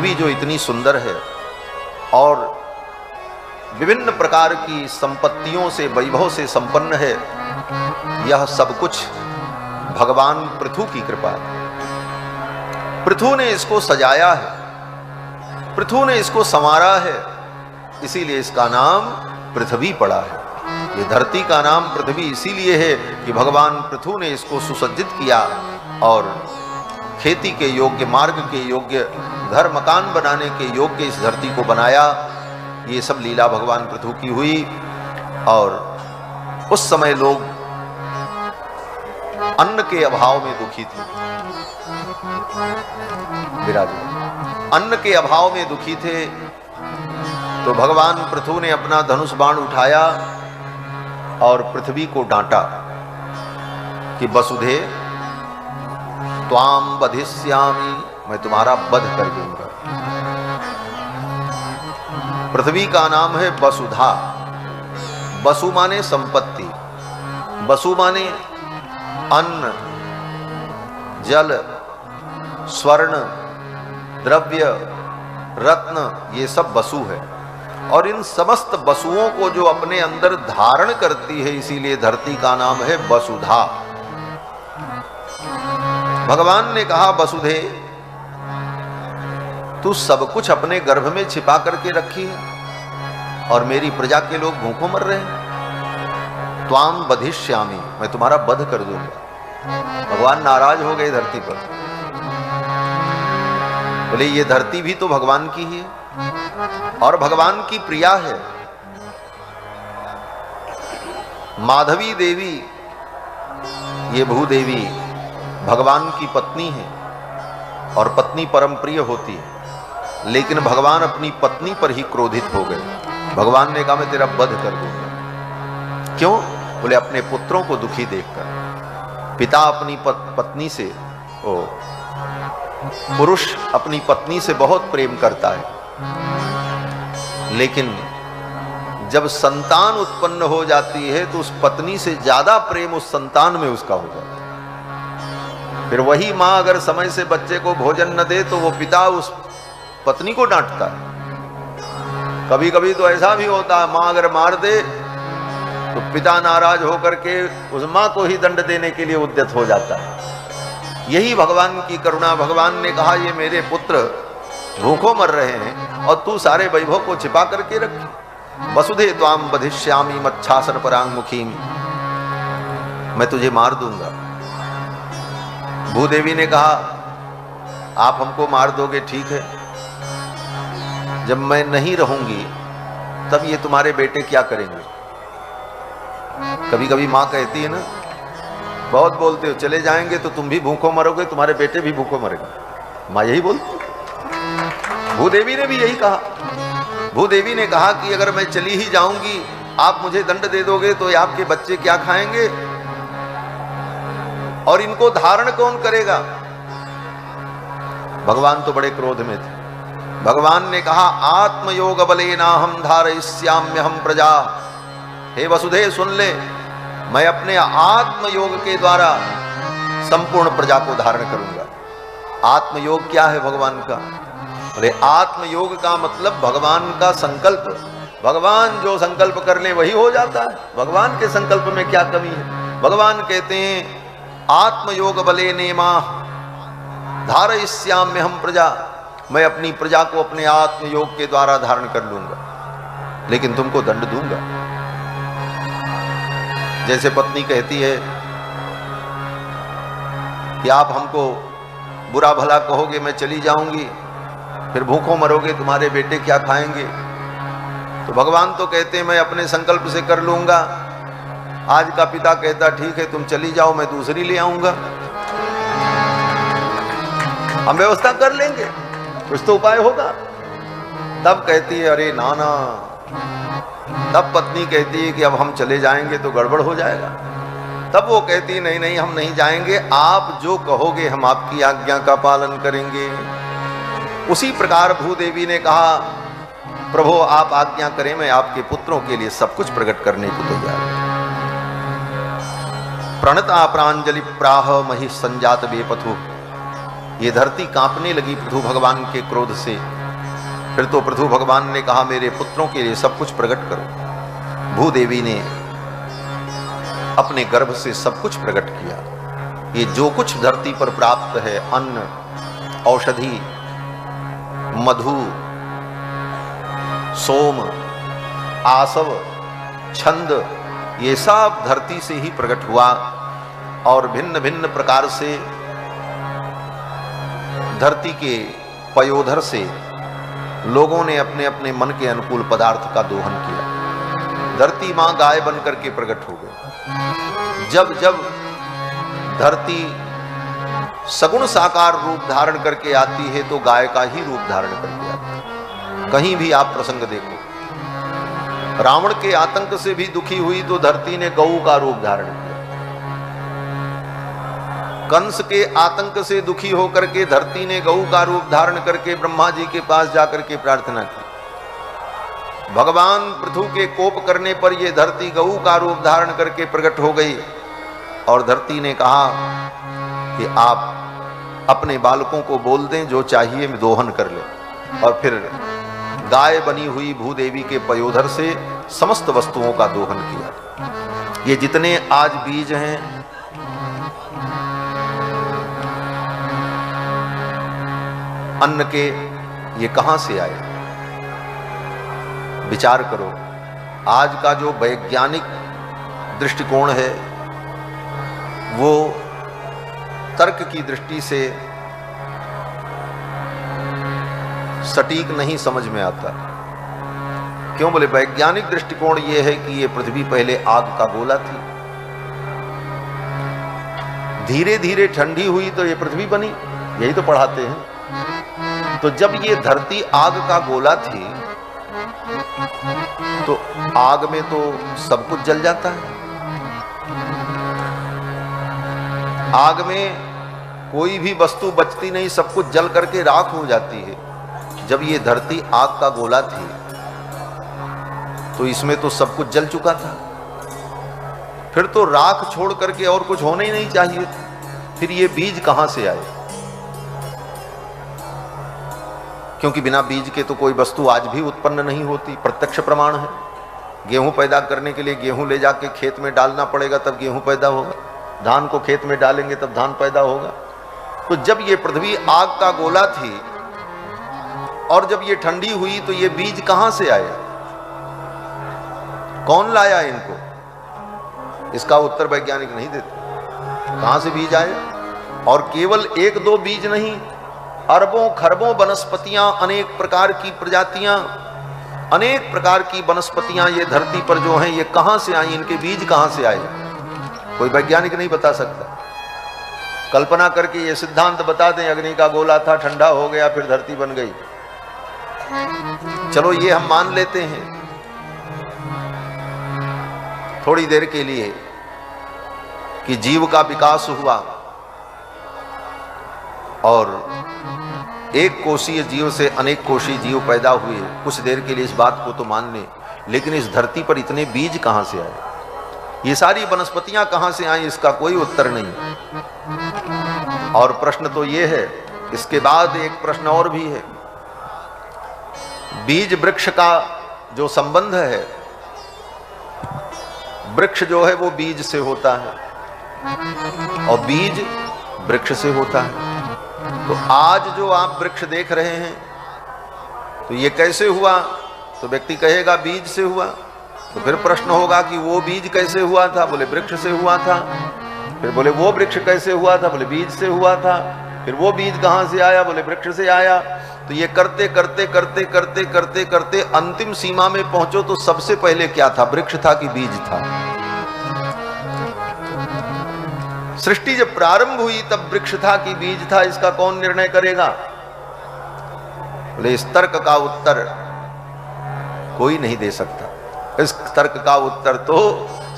पृथ्वी जो इतनी सुंदर है और विभिन्न प्रकार की संपत्तियों से, वैभव से संपन्न है, यह सब कुछ भगवान पृथु की कृपा है। पृथु ने इसको सजाया है, पृथु ने इसको संवारा है, इसीलिए इसका नाम पृथ्वी पड़ा है। ये धरती का नाम पृथ्वी इसीलिए है कि भगवान पृथु ने इसको सुसज्जित किया और खेती के योग्य, मार्ग के योग्य, घर मकान बनाने के योग्य इस धरती को बनाया। ये सब लीला भगवान पृथु की हुई। और उस समय लोग अन्न के अभाव में दुखी थे, अन्न के अभाव में दुखी थे। तो भगवान पृथु ने अपना धनुष बाण उठाया और पृथ्वी को डांटा कि वसुधे त्वाम वधिष्यामि, मैं तुम्हारा वध कर दूंगा। पृथ्वी का नाम है वसुधा। वसु माने संपत्ति, वसु माने अन्न, जल, स्वर्ण, द्रव्य, रत्न, ये सब वसु है। और इन समस्त वसुओं को जो अपने अंदर धारण करती है, इसीलिए धरती का नाम है वसुधा। भगवान ने कहा, वसुधे तू सब कुछ अपने गर्भ में छिपा करके रखी है और मेरी प्रजा के लोग भूखों मर रहे हैं। त्वाम वधिष्यामि, मैं तुम्हारा वध कर दूंगा। भगवान नाराज हो गए धरती पर। बोले ये धरती भी तो भगवान की ही है और भगवान की प्रिया है। माधवी देवी, ये भूदेवी भगवान की पत्नी है और पत्नी परम प्रिय होती है, लेकिन भगवान अपनी पत्नी पर ही क्रोधित हो गए। भगवान ने कहा मैं तेरा वध कर दूंगा। क्यों? बोले अपने पुत्रों को दुखी देखकर। पिता अपनी पत्नी से, पुरुष अपनी पत्नी से बहुत प्रेम करता है, लेकिन जब संतान उत्पन्न हो जाती है तो उस पत्नी से ज्यादा प्रेम उस संतान में उसका हो जाता है। फिर वही माँ अगर समय से बच्चे को भोजन न दे तो वो पिता उस पत्नी को डांटता है। कभी कभी तो ऐसा भी होता है, माँ अगर मार दे तो पिता नाराज होकर के उस माँ को ही दंड देने के लिए उद्यत हो जाता है। यही भगवान की करुणा। भगवान ने कहा ये मेरे पुत्र भूखों मर रहे हैं और तू सारे वैभव को छिपा करके रखी। वसुधे त्वाम वधिष्यामि मच्छासन परांगमुखीम, मैं तुझे मार दूंगा। भूदेवी ने कहा आप हमको मार दोगे ठीक है, जब मैं नहीं रहूंगी तब ये तुम्हारे बेटे क्या करेंगे? कभी कभी माँ कहती है ना, बहुत बोलते हो चले जाएंगे तो तुम भी भूखों मरोगे, तुम्हारे बेटे भी भूखों मरेंगे। माँ यही बोलती। भूदेवी ने भी यही कहा। भूदेवी ने कहा कि अगर मैं चली ही जाऊंगी, आप मुझे दंड दे दोगे तो आपके बच्चे क्या खाएंगे और इनको धारण कौन करेगा? भगवान तो बड़े क्रोध में थे। भगवान ने कहा आत्मयोग बलेना हम धारयिष्याम्यहं प्रजा। हे वसुधे सुन ले, मैं अपने आत्मयोग के द्वारा संपूर्ण प्रजा को धारण करूंगा। आत्मयोग क्या है भगवान का? अरे आत्मयोग का मतलब भगवान का संकल्प। भगवान जो संकल्प कर ले वही हो जाता है। भगवान के संकल्प में क्या कमी है? भगवान कहते हैं आत्मयोग बले नेमा धारयिष्याम्यहं प्रजा, मैं अपनी प्रजा को अपने आत्मयोग के द्वारा धारण कर लूंगा, लेकिन तुमको दंड दूंगा। जैसे पत्नी कहती है कि आप हमको बुरा भला कहोगे, मैं चली जाऊंगी, फिर भूखों मरोगे, तुम्हारे बेटे क्या खाएंगे? तो भगवान तो कहते हैं मैं अपने संकल्प से कर लूंगा। आज का पिता कहता ठीक है तुम चली जाओ, मैं दूसरी ले आऊंगा, हम व्यवस्था कर लेंगे, कुछ तो उपाय होगा। तब कहती है अरे नाना, तब पत्नी कहती है कि अब हम चले जाएंगे तो गड़बड़ हो जाएगा। तब वो कहती नहीं नहीं हम नहीं जाएंगे, आप जो कहोगे हम आपकी आज्ञा का पालन करेंगे। उसी प्रकार भूदेवी ने कहा प्रभु आप आज्ञा करें, मैं आपके पुत्रों के लिए सब कुछ प्रकट करने को तैयार हूं। प्रणता प्रांजलि प्राह महि संजात बेपथु, ये धरती कांपने लगी पृथु भगवान के क्रोध से। फिर तो पृथु भगवान ने कहा मेरे पुत्रों के लिए सब कुछ प्रकट करो। भूदेवी ने अपने गर्भ से सब कुछ प्रकट किया। ये जो कुछ धरती पर प्राप्त है, अन्न, औषधि, मधु, सोम, आसव, छंद, ये सब धरती से ही प्रकट हुआ। और भिन्न भिन्न प्रकार से धरती के पयोधर से लोगों ने अपने अपने मन के अनुकूल पदार्थ का दोहन किया। धरती मां गाय बन करके प्रकट हो गई। जब जब धरती सगुण साकार रूप धारण करके आती है तो गाय का ही रूप धारण करके आती है। कहीं भी आप प्रसंग देखो, रावण के आतंक से भी दुखी हुई तो धरती ने गऊ का रूप धारण किया। कंस के आतंक से दुखी होकर के धरती ने गऊ का रूप धारण करके ब्रह्मा जी के पास जाकर के प्रार्थना की। भगवान पृथु के कोप करने पर यह धरती गऊ का रूप धारण करके प्रकट हो गई और धरती ने कहा कि आप अपने बालकों को बोल दें, जो चाहिए मैं दोहन कर ले। और फिर गाय बनी हुई भूदेवी के पयोधर से समस्त वस्तुओं का दोहन किया। ये जितने आज बीज हैं, अन्न के, ये कहां से आए? विचार करो। आज का जो वैज्ञानिक दृष्टिकोण है वो तर्क की दृष्टि से सटीक नहीं समझ में आता। क्यों बोले? वैज्ञानिक दृष्टिकोण ये है कि ये पृथ्वी पहले आग का गोला थी, धीरे धीरे ठंडी हुई तो ये पृथ्वी बनी। यही तो पढ़ाते हैं। तो जब ये धरती आग का गोला थी तो आग में तो सब कुछ जल जाता है। आग में कोई भी वस्तु बचती नहीं, सब कुछ जल करके राख हो जाती है। जब ये धरती आग का गोला थी तो इसमें तो सब कुछ जल चुका था। फिर तो राख छोड़ करके और कुछ होना ही नहीं चाहिए। फिर ये बीज कहां से आए? क्योंकि बिना बीज के तो कोई वस्तु आज भी उत्पन्न नहीं होती। प्रत्यक्ष प्रमाण है। गेहूं पैदा करने के लिए गेहूं ले जाके खेत में डालना पड़ेगा तब गेहूं पैदा होगा। धान को खेत में डालेंगे तब धान पैदा होगा। तो जब ये पृथ्वी आग का गोला थी और जब ये ठंडी हुई तो ये बीज कहां से आए? कौन लाया इनको? इसका उत्तर वैज्ञानिक नहीं देते। कहां से बीज आए? और केवल एक दो बीज नहीं, अरबों खरबों वनस्पतियां, अनेक प्रकार की प्रजातियां, अनेक प्रकार की वनस्पतियां ये धरती पर जो हैं ये कहां से आई? इनके बीज कहां से आए? कोई वैज्ञानिक नहीं बता सकता। कल्पना करके ये सिद्धांत बता दें अग्नि का गोला था, ठंडा हो गया, फिर धरती बन गई। चलो ये हम मान लेते हैं थोड़ी देर के लिए कि जीव का विकास हुआ और एक कोशीय जीव से अनेक कोशीय जीव पैदा हुए। कुछ देर के लिए इस बात को तो मान लें, लेकिन इस धरती पर इतने बीज कहां से आए? ये सारी वनस्पतियां कहां से आई? इसका कोई उत्तर नहीं। और प्रश्न तो ये है, इसके बाद एक प्रश्न और भी है। बीज वृक्ष का जो संबंध है, वृक्ष जो है वो बीज से होता है और बीज वृक्ष से होता है। तो आज जो आप वृक्ष देख रहे हैं तो ये कैसे हुआ? तो व्यक्ति कहेगा बीज से हुआ। तो फिर प्रश्न होगा कि वो बीज कैसे हुआ था? बोले वृक्ष से हुआ था। फिर बोले वो वृक्ष कैसे हुआ था? बोले बीज से हुआ था। फिर वो बीज कहां से आया? बोले वृक्ष से आया। तो ये करते करते करते करते करते करते अंतिम सीमा में पहुंचो तो सबसे पहले क्या था? वृक्ष था कि बीज था? सृष्टि जब प्रारंभ हुई तब वृक्ष था कि बीज था? इसका कौन निर्णय करेगा? बोले इस तर्क का उत्तर कोई नहीं दे सकता। इस तर्क का उत्तर तो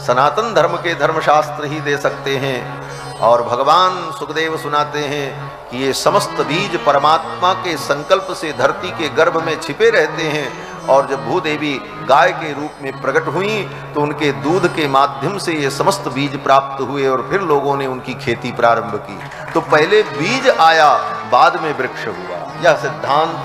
सनातन धर्म के धर्मशास्त्र ही दे सकते हैं। और भगवान सुखदेव सुनाते हैं कि ये समस्त बीज परमात्मा के संकल्प से धरती के गर्भ में छिपे रहते हैं। और जब भूदेवी गाय के रूप में प्रकट हुई तो उनके दूध के माध्यम से ये समस्त बीज प्राप्त हुए और फिर लोगों ने उनकी खेती प्रारंभ की। तो पहले बीज आया, बाद में वृक्ष हुआ। यह सिद्धांत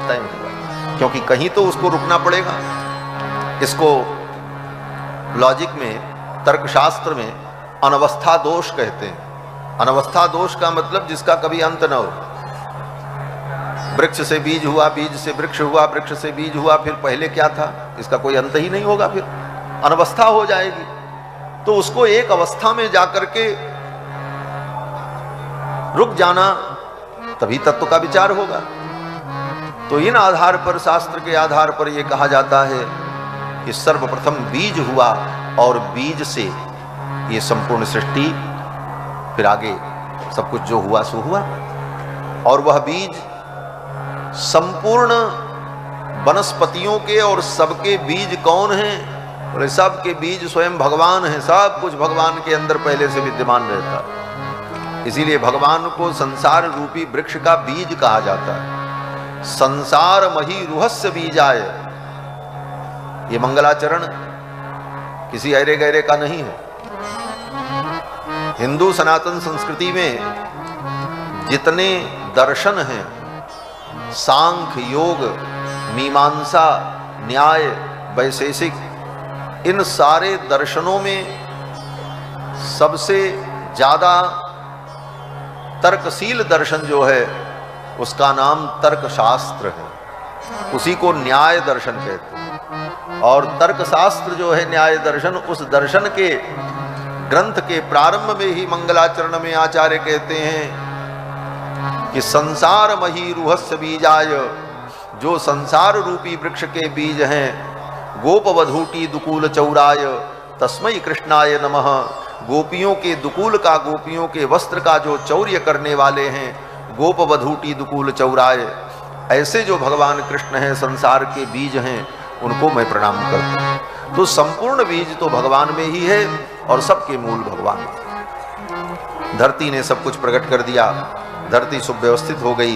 तय हुआ। क्योंकि कहीं तो उसको रुकना पड़ेगा। इसको लॉजिक में, तर्कशास्त्र में अनवस्था दोष कहते हैं। अनवस्था दोष का मतलब जिसका कभी अंत न हो। वृक्ष से बीज हुआ, बीज से वृक्ष हुआ, वृक्ष से बीज हुआ, फिर पहले क्या था, इसका कोई अंत ही नहीं होगा, फिर अनवस्था हो जाएगी। तो उसको एक अवस्था में जाकर के रुक जाना, तभी तत्व का विचार होगा। तो इन आधार पर, शास्त्र के आधार पर यह कहा जाता है कि सर्वप्रथम बीज हुआ और बीज से ये संपूर्ण सृष्टि, फिर आगे सब कुछ जो हुआ सो हुआ। और वह बीज संपूर्ण वनस्पतियों के, और सबके बीज कौन हैं? बोले सबके बीज स्वयं भगवान हैं। सब कुछ भगवान के अंदर पहले से विद्यमान रहता है। इसीलिए भगवान को संसार रूपी वृक्ष का बीज कहा जाता है। संसार मही रुहस्य बीजाय, ये मंगलाचरण किसी ऐरे गैरे का नहीं है। हिंदू सनातन संस्कृति में जितने दर्शन हैं, सांख्य, योग, मीमांसा, न्याय, वैशेषिक, इन सारे दर्शनों में सबसे ज्यादा तर्कशील दर्शन जो है उसका नाम तर्कशास्त्र है। उसी को न्याय दर्शन कहते हैं। और तर्कशास्त्र जो है, न्याय दर्शन, उस दर्शन के ग्रंथ के प्रारंभ में ही मंगलाचरण में आचार्य कहते हैं कि संसार मही रुहस्य बीजाय, जो संसार रूपी वृक्ष के बीज हैं, गोपवधूटी दुकूल चौराय तस्मै कृष्णाय नमः, गोपियों के दुकूल का, गोपियों के वस्त्र का जो चौर्य करने वाले हैं, गोपवधूटी दुकूल चौराय, ऐसे जो भगवान कृष्ण हैं, संसार के बीज हैं, उनको मैं प्रणाम करता हूं। तो संपूर्ण बीज तो भगवान में ही है और सबके मूल भगवान। धरती ने सब कुछ प्रकट कर दिया, धरती सुव्यवस्थित हो गई।